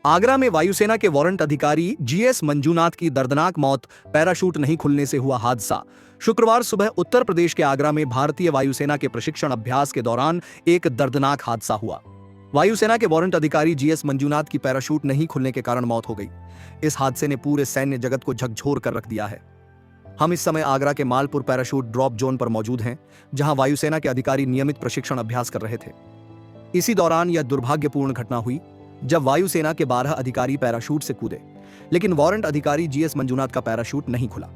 आगरा में वायुसेना के वारंट अधिकारी जीएस मंजूनाथ की दर्दनाक मौत। पैराशूट नहीं खुलने से हुआ हादसा। शुक्रवार सुबह उत्तर प्रदेश के आगरा में भारतीय वायुसेना के प्रशिक्षण अभ्यास के दौरान एक दर्दनाक हादसा हुआ। वायुसेना के वारंट अधिकारी जीएस मंजूनाथ की पैराशूट नहीं खुलने के कारण मौत हो गई। इस हादसे ने पूरे सैन्य जगत को झकझोर कर रख दिया है। हम इस समय आगरा के मालपुर पैराशूट ड्रॉप जोन पर मौजूद हैं, जहां वायुसेना के अधिकारी नियमित प्रशिक्षण अभ्यास कर रहे थे। इसी दौरान यह दुर्भाग्यपूर्ण घटना हुई जब वायुसेना के 12 अधिकारी पैराशूट से कूदे, लेकिन वारंट अधिकारी जीएस मंजूनाथ का पैराशूट नहीं खुला।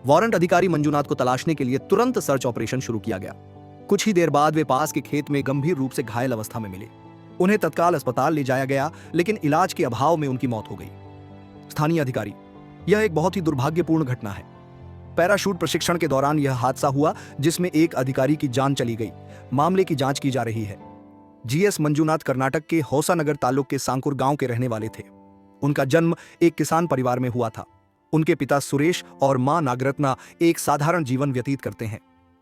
वारंट अधिकारी मंजूनाथ को तलाशने के लिए तुरंत सर्च ऑपरेशन शुरू किया गया। कुछ ही देर बाद वे पास के खेत में गंभीर रूप से घायल अवस्था में मिले। उन्हें तत्काल अस्पताल ले जाया गया, लेकिन इलाज के अभाव में उनकी मौत हो गई। स्थानीय अधिकारी, यह एक बहुत ही दुर्भाग्यपूर्ण घटना है। पैराशूट प्रशिक्षण के दौरान यह हादसा हुआ जिसमें एक अधिकारी की जान चली गई। मामले की जांच की जा रही है। जीएस मंजूनाथ कर्नाटक के होसानगर तालुक के सांकुर गांव के रहने वाले थे। उनका जन्म एक किसान परिवार में हुआ था। उनके पिता सुरेश और मां नागरत्ना एक साधारण जीवन व्यतीत करते हैं।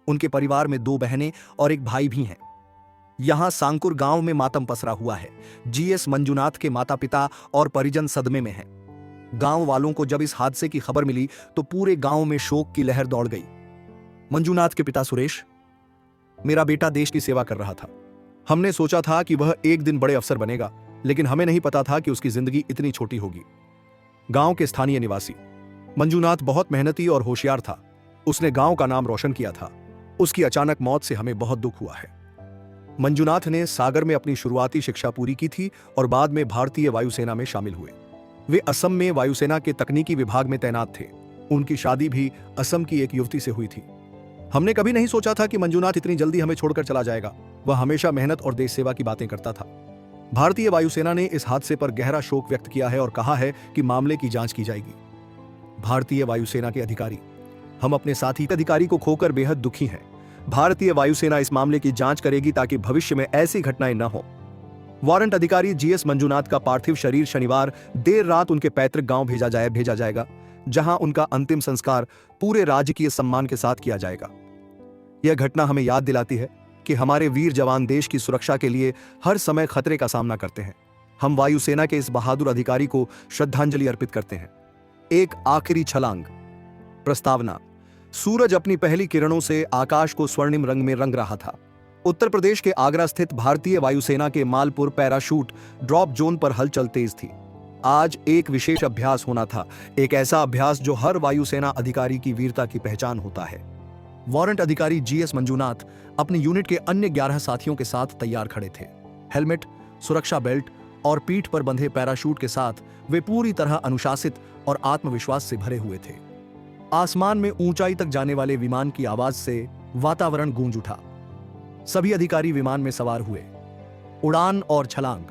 उनके परिवार में 2 बहनें और एक भाई भी हैं। यहां सांकुर गांव में मातम पसरा हुआ है। जीएस मंजूनाथ के माता पिता और परिजन सदमे में हैं। गांव वालों को जब इस हादसे की खबर मिली तो पूरे गांव में शोक की लहर दौड़ गई। मंजूनाथ के पिता सुरेश, मेरा बेटा देश की सेवा कर रहा था। हमने सोचा था कि वह एक दिन बड़े अफसर बनेगा, लेकिन हमें नहीं पता था कि उसकी जिंदगी इतनी छोटी होगी। गांव के स्थानीय निवासी, मंजूनाथ बहुत मेहनती और होशियार था। उसने गांव का नाम रोशन किया था। उसकी अचानक मौत से हमें बहुत दुख हुआ है। मंजूनाथ ने सागर में अपनी शुरुआती शिक्षा पूरी की थी और बाद में भारतीय वायुसेना में शामिल हुए। वे असम में वायुसेना के तकनीकी विभाग में तैनात थे। उनकी शादी भी असम की एक युवती से हुई थी। हमने कभी नहीं सोचा था कि मंजूनाथ इतनी जल्दी हमें छोड़कर चला जाएगा। वह हमेशा मेहनत और देश सेवा की बातें करता था। भारतीय वायुसेना ने इस हादसे पर गहरा शोक व्यक्त किया है और कहा है कि मामले की जांच की जाएगी। भारतीय वायुसेना के अधिकारी, हम अपने साथी अधिकारी को खोकर बेहद दुखी हैं। भारतीय वायुसेना इस मामले की जांच करेगी ताकि भविष्य में ऐसी घटनाएं न हो। वारंट अधिकारी जीएस मंजूनाथ का पार्थिव शरीर शनिवार देर रात उनके पैतृक गांव भेजा जाएगा, जहां उनका अंतिम संस्कार पूरे राजकीय सम्मान के साथ किया जाएगा। यह घटना हमें याद दिलाती है कि हमारे वीर जवान देश की सुरक्षा के लिए हर समय खतरे का सामना करते हैं। हम वायुसेना के इस बहादुर अधिकारी को श्रद्धांजलि अर्पित करते हैं। एक आखिरी छलांग। प्रस्तावना: सूरज अपनी पहली किरणों से आकाश को स्वर्णिम रंग में रंग रहा था। उत्तर प्रदेश के आगरा स्थित भारतीय वायुसेना के मालपुर पैराशूट ड्रॉप जोन पर हलचल तेज थी। आज एक विशेष अभ्यास होना था, एक ऐसा अभ्यास जो हर वायुसेना अधिकारी की वीरता की पहचान होता है। वारंट अधिकारी जीएस मंजूनाथ अपनी यूनिट के अन्य 11 साथियों के साथ तैयार खड़े थे। हेलमेट, सुरक्षा बेल्ट और पीठ पर बंधे पैराशूट के साथ वे पूरी तरह अनुशासित और आत्मविश्वास से भरे हुए थे। आसमान में ऊंचाई तक जाने वाले विमान की आवाज से वातावरण गूंज उठा। सभी अधिकारी विमान में सवार हुए। उड़ान और छलांग।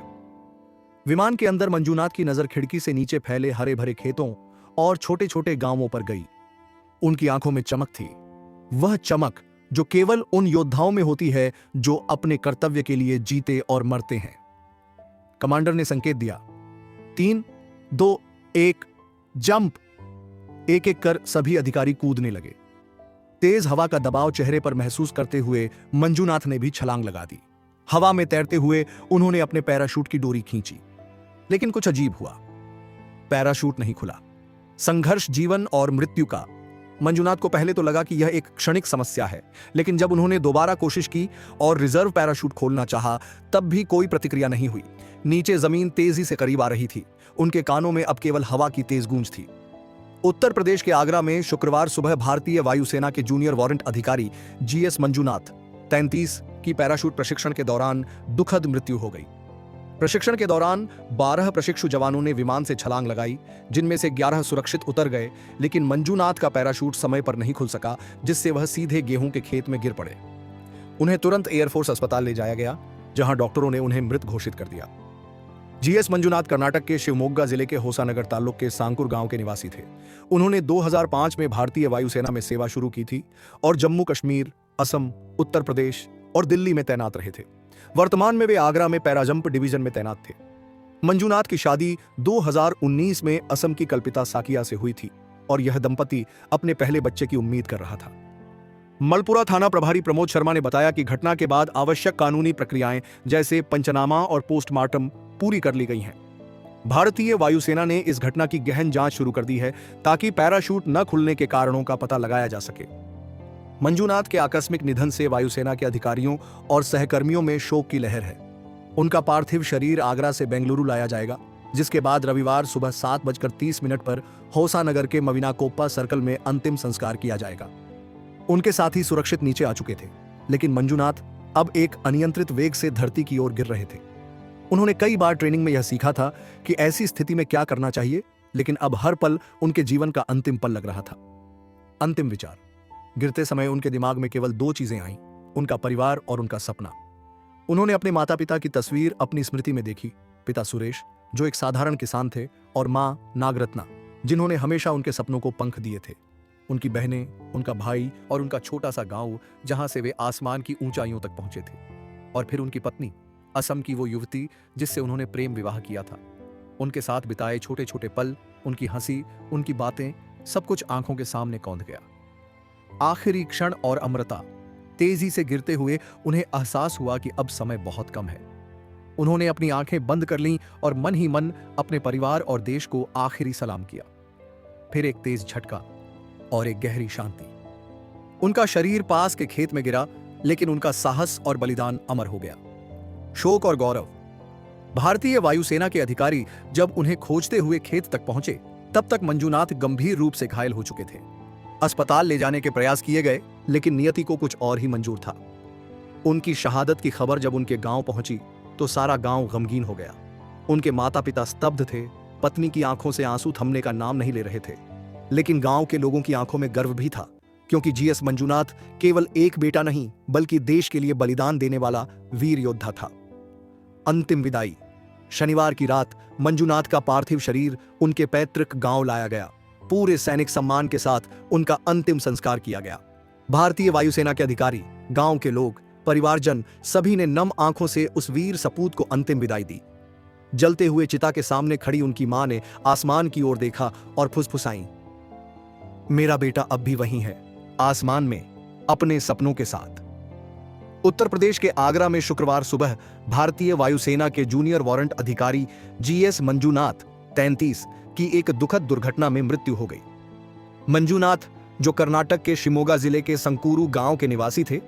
विमान के अंदर मंजूनाथ की नजर खिड़की से नीचे फैले हरे भरे खेतों और छोटे छोटे गांवों पर गई। उनकी आंखों में चमक थी, वह चमक जो केवल उन योद्धाओं में होती है जो अपने कर्तव्य के लिए जीते और मरते हैं। कमांडर ने संकेत दिया, 3, 2, 1, जंप। एक एक कर सभी अधिकारी कूदने लगे। तेज हवा का दबाव चेहरे पर महसूस करते हुए मंजूनाथ ने भी छलांग लगा दी। हवा में तैरते हुए उन्होंने अपने पैराशूट की डोरी खींची, लेकिन कुछ अजीब हुआ। पैराशूट नहीं खुला। संघर्ष जीवन और मृत्यु का। मंजूनाथ को पहले तो लगा कि यह एक क्षणिक समस्या है, लेकिन जब उन्होंने दोबारा कोशिश की और रिजर्व पैराशूट खोलना चाहा, तब भी कोई प्रतिक्रिया नहीं हुई। नीचे जमीन तेजी से करीब आ रही थी। उनके कानों में अब केवल हवा की तेज गूंज थी। उत्तर प्रदेश के आगरा में शुक्रवार सुबह भारतीय वायुसेना के जूनियर वारंट अधिकारी जीएस मंजूनाथ 33 की पैराशूट प्रशिक्षण के दौरान दुखद मृत्यु हो गई। प्रशिक्षण के दौरान 12 प्रशिक्षु जवानों ने विमान से छलांग लगाई, जिनमें से 11 सुरक्षित उतर गए, लेकिन मंजूनाथ का पैराशूट समय पर नहीं खुल सका, जिससे वह सीधे गेहूं के खेत में गिर पड़े। उन्हें तुरंत एयरफोर्स अस्पताल ले जाया गया, जहां डॉक्टरों ने उन्हें मृत घोषित कर दिया। जीएस मंजूनाथ कर्नाटक के शिवमोग्गा जिले के होसानगर तालुक के सांकुर गांव के निवासी थे। उन्होंने 2005 में भारतीय वायुसेना में सेवा शुरू की थी और जम्मू कश्मीर, असम, उत्तर प्रदेश और दिल्ली में तैनात रहे थे। वर्तमान में वे आगरा में पैराजंप डिवीजन में तैनात थे। मंजूनाथ की शादी 2019 में असम की कल्पिता साकिया से हुई थी और यह दंपति अपने पहले बच्चे की उम्मीद कर रहा था। मलपुरा थाना प्रभारी प्रमोद शर्मा ने बताया कि घटना के बाद आवश्यक कानूनी प्रक्रियाएं जैसे पंचनामा और पोस्टमार्टम पूरी कर ली गई हैं। भारतीय वायुसेना ने इस घटना की गहन जांच शुरू कर दी है ताकि पैराशूट न खुलने के कारणों का पता लगाया जा सके। मंजूनाथ के आकस्मिक निधन से वायुसेना के अधिकारियों और सहकर्मियों में शोक की लहर है। उनका पार्थिव शरीर आगरा से बेंगलुरु लाया जाएगा, जिसके बाद रविवार सुबह 7:30 पर होसानगर के मविनाकोप्पा सर्कल में अंतिम संस्कार किया जाएगा। उनके साथी सुरक्षित नीचे आ चुके थे, लेकिन मंजूनाथ अब एक अनियंत्रित वेग से धरती की ओर गिर रहे थे। उन्होंने कई बार ट्रेनिंग में यह सीखा था कि ऐसी स्थिति में क्या करना चाहिए, लेकिन अब हर पल उनके जीवन का अंतिम पल लग रहा था। अंतिम विचार। गिरते समय उनके दिमाग में केवल 2 चीजें आईं, उनका परिवार और उनका सपना। उन्होंने अपने माता पिता की तस्वीर अपनी स्मृति में देखी, पिता सुरेश जो एक साधारण किसान थे, और माँ नागरत्ना जिन्होंने हमेशा उनके सपनों को पंख दिए थे। उनकी बहनें, उनका भाई और उनका छोटा सा गांव जहां से वे आसमान की ऊंचाइयों तक पहुंचे थे। और फिर उनकी पत्नी, असम की वो युवती जिससे उन्होंने प्रेम विवाह किया था। उनके साथ बिताए छोटे छोटे पल, उनकी हंसी, उनकी बातें, सब कुछ आंखों के सामने कौंध गया। आखिरी क्षण और अमृता। तेजी से गिरते हुए उन्हें एहसास हुआ कि अब समय बहुत कम है। उन्होंने अपनी आंखें बंद कर लीं और मन ही मन अपने परिवार और देश को आखिरी सलाम किया। फिर एक तेज झटका और एक गहरी शांति। उनका शरीर पास के खेत में गिरा, लेकिन उनका साहस और बलिदान अमर हो गया। शोक और गौरव। भारतीय वायुसेना के अधिकारी जब उन्हें खोजते हुए खेत तक पहुंचे, तब तक मंजूनाथ गंभीर रूप से घायल हो चुके थे। अस्पताल ले जाने के प्रयास किए गए, लेकिन नियति को कुछ और ही मंजूर था। उनकी शहादत की खबर जब उनके गांव पहुंची तो सारा गांव गमगीन हो गया। उनके माता पिता स्तब्ध थे, पत्नी की आंखों से आंसू थमने का नाम नहीं ले रहे थे। लेकिन गांव के लोगों की आंखों में गर्व भी था, क्योंकि जीएस मंजूनाथ केवल एक बेटा नहीं, बल्कि देश के लिए बलिदान देने वाला वीर योद्धा था। अंतिम विदाई। शनिवार की रात मंजूनाथ का पार्थिव शरीर उनके पैतृक गांव लाया गया। पूरे सैनिक सम्मान के साथ उनका अंतिम संस्कार किया गया। भारतीय वायुसेना के अधिकारी, गांव के लोग, परिवारजन सभी ने नम आंखों से उस वीर सपूत को अंतिम विदाई दी। जलते हुए चिता के सामने खड़ी उनकी मां ने आसमान की ओर देखा और फुसफुसाई, मेरा बेटा अब भी वहीं है, आसमान में, अपने सपनों के साथ। उत्तर प्रदेश के आगरा में शुक्रवार सुबह भारतीय वायुसेना के जूनियर वारंट अधिकारी जीएस मंजूनाथ 33 की एक दुखद दुर्घटना में मृत्यु हो गई। मंजूनाथ, जो कर्नाटक के शिमोगा जिले के संकूरू गांव के निवासी थे,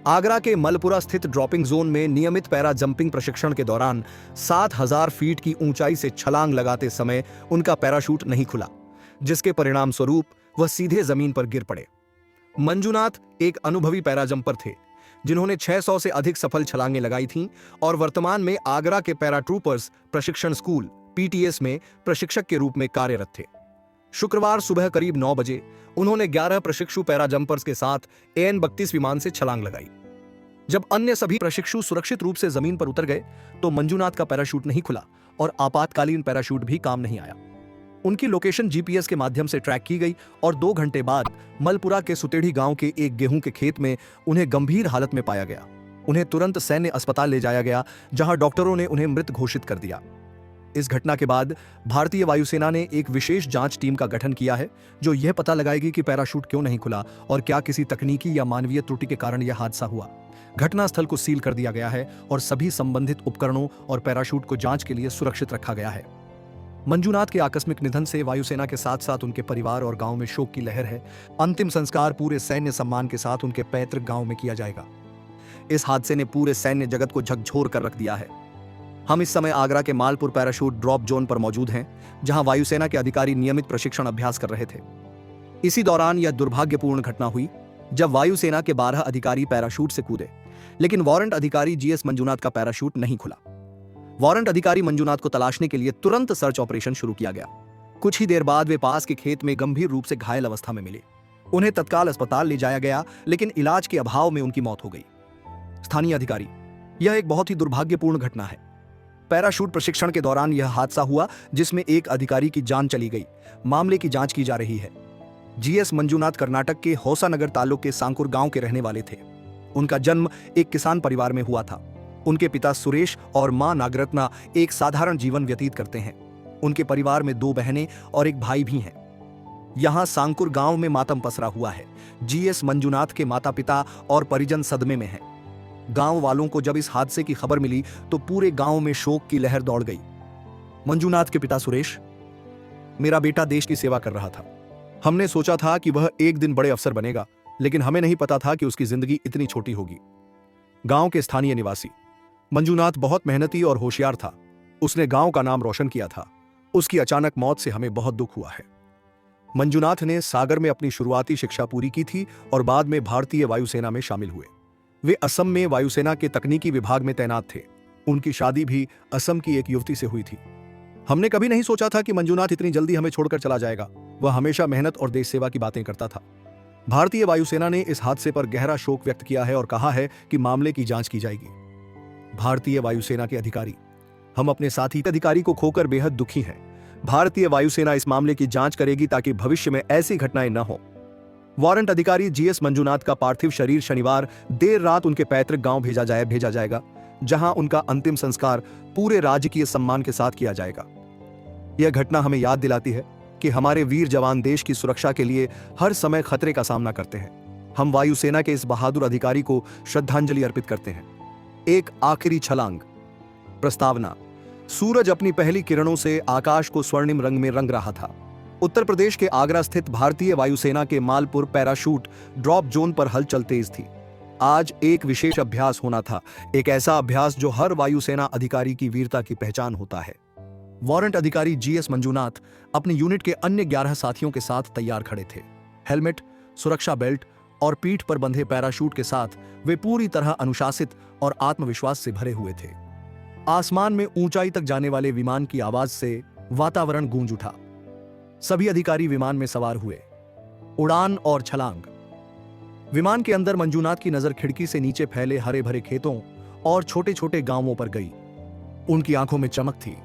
आगरा के मलपुरा स्थित ड्रॉपिंग जोन में नियमित पैरा जंपिंग प्रशिक्षण के दौरान 7000 फीट की ऊंचाई से छलांग लगाते समय उनका पैराशूट नहीं खुला, जिसके परिणाम स्वरूप वह सीधे जमीन पर गिर पड़े। मंजूनाथ एक अनुभवी पैरा जंपर थे, जिन्होंने 600 से अधिक सफल छलांगें लगाई थीं और वर्तमान में आगरा के पैराट्रूपर्स प्रशिक्षण स्कूल पीटीएस में प्रशिक्षक के रूप में कार्यरत थे। शुक्रवार सुबह करीब 9 बजे उन्होंने 11 प्रशिक्षु पैरा जंपर्स के साथ AN-32 विमान से छलांग लगाई। जब अन्य सभी प्रशिक्षु सुरक्षित रूप से जमीन पर उतर गए तो मंजूनाथ का पैराशूट नहीं खुला और आपातकालीन पैराशूट भी काम नहीं आया। उनकी लोकेशन जीपीएस के माध्यम से ट्रैक की गई और 2 घंटे बाद मलपुरा के सुतेढ़ी गांव के एक गेहूं के खेत में उन्हें गंभीर हालत में पाया गया। उन्हें तुरंत सैन्य अस्पताल ले जाया गया, जहां डॉक्टरों ने उन्हें मृत घोषित कर दिया। इस घटना के बाद भारतीय वायुसेना ने एक विशेष जांच टीम का गठन किया है, जो यह पता लगाएगी कि पैराशूट क्यों नहीं खुला और क्या किसी तकनीकी या मानवीय त्रुटि के कारण यह हादसा हुआ। घटनास्थल को सील कर दिया गया है और सभी संबंधित उपकरणों और पैराशूट को जांच के लिए सुरक्षित रखा गया है। मंजूनाथ के आकस्मिक निधन से वायुसेना के साथ साथ उनके परिवार और गांव में शोक की लहर है। अंतिम संस्कार पूरे सैन्य सम्मान के साथ उनके पैतृक गांव में किया जाएगा। इस हादसे ने पूरे सैन्य जगत को झकझोर कर रख दिया है। हम इस समय आगरा के मालपुर पैराशूट ड्रॉप जोन पर मौजूद हैं, जहां वायुसेना के अधिकारी नियमित प्रशिक्षण अभ्यास कर रहे थे। इसी दौरान यह दुर्भाग्यपूर्ण घटना हुई जब वायुसेना के 12 अधिकारी पैराशूट से कूदे, लेकिन वारंट अधिकारी जीएस मंजूनाथ का पैराशूट नहीं खुला। वारंट अधिकारी मंजूनाथ को तलाशने के लिए तुरंत सर्च ऑपरेशन शुरू किया गया। कुछ ही देर बाद वे पास के खेत में गंभीर रूप से घायल अवस्था में मिले। उन्हें तत्काल अस्पताल ले जाया गया, लेकिन इलाज के अभाव में उनकी मौत हो गई। स्थानीय अधिकारी, यह एक बहुत ही दुर्भाग्यपूर्ण घटना है। पैराशूट प्रशिक्षण के दौरान यह हादसा हुआ जिसमें एक अधिकारी की जान चली गई। मामले की जांच की जा रही है। जीएस मंजूनाथ कर्नाटक के होसानगर तालुक के सांकुर गांव के रहने वाले थे। उनका जन्म एक किसान परिवार में हुआ था। उनके पिता सुरेश और मां नागरत्ना एक साधारण जीवन व्यतीत करते हैं। उनके परिवार में 2 बहनें और एक भाई भी हैं। यहां सांकुर गांव में मातम पसरा हुआ है। जीएस मंजूनाथ के माता पिता और परिजन सदमे में हैं। गांव वालों को जब इस हादसे की खबर मिली तो पूरे गांव में शोक की लहर दौड़ गई। मंजूनाथ के पिता सुरेश, मेरा बेटा देश की सेवा कर रहा था। हमने सोचा था कि वह एक दिन बड़े अफसर बनेगा, लेकिन हमें नहीं पता था कि उसकी जिंदगी इतनी छोटी होगी। गांव के स्थानीय निवासी मंजूनाथ बहुत मेहनती और होशियार था। उसने गांव का नाम रोशन किया था। उसकी अचानक मौत से हमें बहुत दुख हुआ है। मंजूनाथ ने सागर में अपनी शुरुआती शिक्षा पूरी की थी और बाद में भारतीय वायुसेना में शामिल हुए। वे असम में वायुसेना के तकनीकी विभाग में तैनात थे। उनकी शादी भी असम की एक युवती से हुई थी। हमने कभी नहीं सोचा था कि मंजूनाथ इतनी जल्दी हमें छोड़कर चला जाएगा। वह हमेशा मेहनत और देश सेवा की बातें करता था। भारतीय वायुसेना ने इस हादसे पर गहरा शोक व्यक्त किया है और कहा है कि मामले की जांच की जाएगी। भारतीय वायुसेना के अधिकारी, हम अपने साथी अधिकारी को खोकर बेहद दुखी हैं। भारतीय वायुसेना इस मामले की जांच करेगी ताकि भविष्य में ऐसी घटनाएं न हो। वारंट अधिकारी जीएस मंजूनाथ का पार्थिव शरीर शनिवार देर रात उनके पैतृक गांव भेजा जाएगा, जहां उनका अंतिम संस्कार पूरे राजकीय सम्मान के साथ किया जाएगा। यह घटना हमें याद दिलाती है कि हमारे वीर जवान देश की सुरक्षा के लिए हर समय खतरे का सामना करते हैं। हम वायुसेना के इस बहादुर अधिकारी को श्रद्धांजलि अर्पित करते हैं। एक आखिरी छलांग। प्रस्तावना: सूरज अपनी पहली किरणों से आकाश को स्वर्णिम रंग में रंग रहा था। उत्तर प्रदेश के आगरा स्थित भारतीय वायुसेना के मालपुर पैराशूट ड्रॉप जोन पर हलचल तेज थी। आज एक विशेष अभ्यास होना था, एक ऐसा अभ्यास जो हर वायुसेना अधिकारी की वीरता की पहचान होता है। वारंट अधिकारी जीएस मंजूनाथ अपनी यूनिट के अन्य 11 साथियों के साथ तैयार खड़े थे। हेलमेट, सुरक्षा बेल्ट और पीठ पर बंधे पैराशूट के साथ वे पूरी तरह अनुशासित और आत्मविश्वास से भरे हुए थे। आसमान में ऊंचाई तक जाने वाले विमान की आवाज से वातावरण गूंज उठा। सभी अधिकारी विमान में सवार हुए। उड़ान और छलांग। विमान के अंदर मंजूनाथ की नजर खिड़की से नीचे फैले हरे भरे खेतों और छोटे छोटे गांवों पर गई। उनकी आंखों में चमक थी,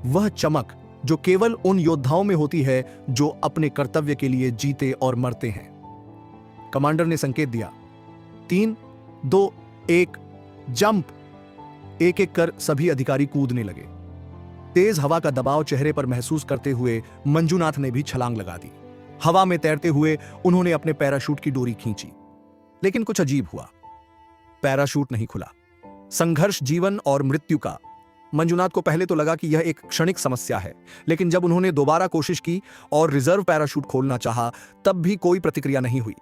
वह चमक जो केवल उन योद्धाओं में होती है जो अपने कर्तव्य के लिए जीते और मरते हैं। कमांडर ने संकेत दिया, 3, 2, 1, जंप। एक एक कर सभी अधिकारी कूदने लगे। तेज हवा का दबाव चेहरे पर महसूस करते हुए मंजूनाथ ने भी छलांग लगा दी। हवा में तैरते हुए उन्होंने अपने पैराशूट की डोरी खींची, लेकिन कुछ अजीब हुआ। पैराशूट नहीं खुला। संघर्ष जीवन और मृत्यु का। मंजूनाथ को पहले तो लगा कि यह एक क्षणिक समस्या है, लेकिन जब उन्होंने दोबारा कोशिश की और रिजर्व पैराशूट खोलना चाहा, तब भी कोई प्रतिक्रिया नहीं हुई।